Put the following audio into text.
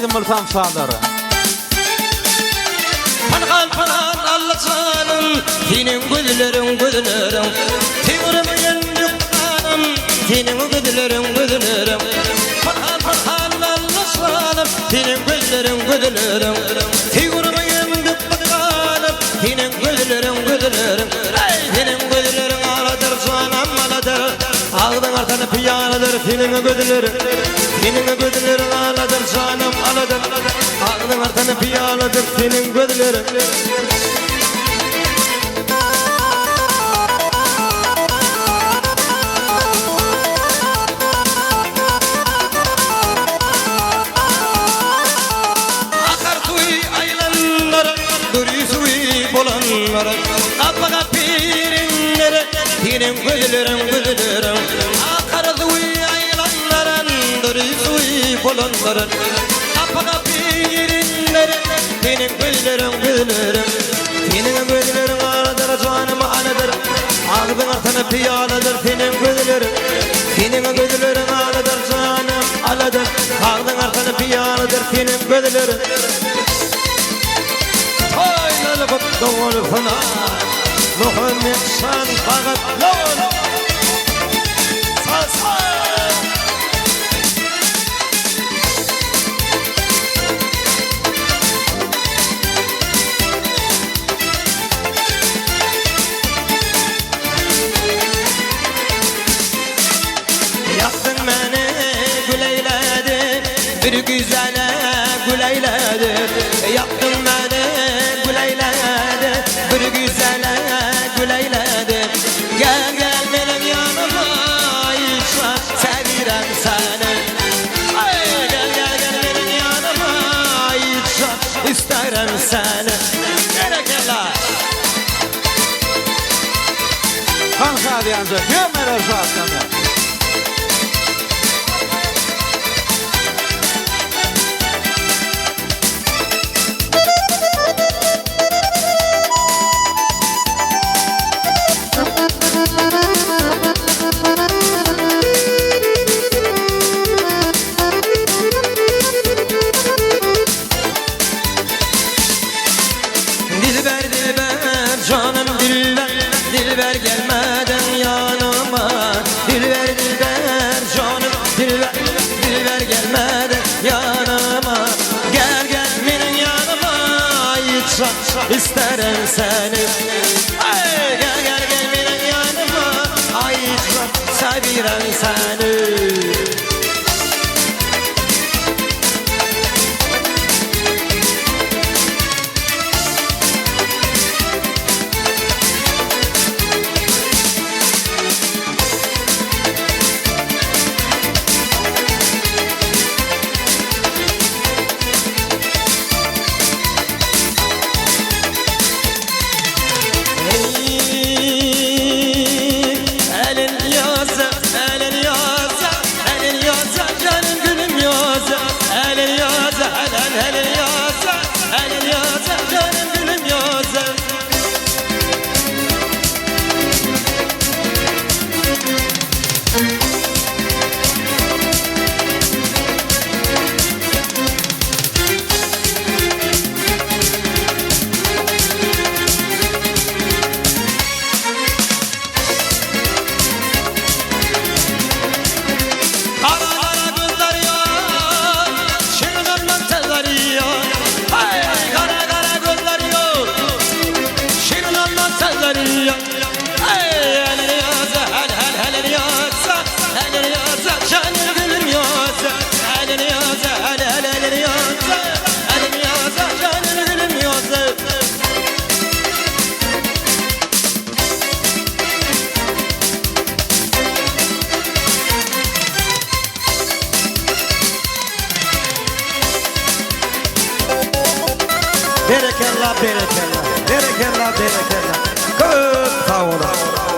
Haydi Mırtan sağları. Pankan panan Allah'ım, senin gözlerin gözlerim, Tigrimin dükkanım, senin gözlerin gözlerim. Pankan panan Allah'ım, senin gözlerin gözlerim, Tigrimin dükkanım, senin gözlerin gözlerim. Senin gözlerin ağladır, canım ağladır, ağdın artanı piyanadır, senin gözlerin. Senin gözlerin ağladır, canım ağladır, ağdın artanı piyanadır, senin gözlerin. Bolanlara Kapaka pirinlere Senin gözlerin gözlerin Akar suyu aylanların Duri suyu bolanların Kapaka pirinlere Senin gözlerin gözlerin Senin gözlerin ağladır canım ağladır Ağzın artanı piyanadır senin gözlerin Senin gözlerin ağladır canım ağladır Ağzın artanı piyanadır senin gözlerin دور فنا محمد شان فقط لون ساسا Yaptın beni gül eyledin Bir güzele gül eyledin Yaptın beni gül eyledin Bir güzele gül eyledin Gel gel benim yanıma İşte sevirem seni Gel gel gel benim yanıma İşte isterim seni Gerekirler Kanka diyancı, gömer özü Dilber dilber canım dilber Dilber gelmeden yanıma Dilber dilber canım dilber Dilber gelmeden yanıma Gel gel benim yanıma Hiç isterim seni Gel gel gel benim yanıma Hiç sevirem seni Berekallah, berekallah, berekallah, berekallah. Çok sağ olun.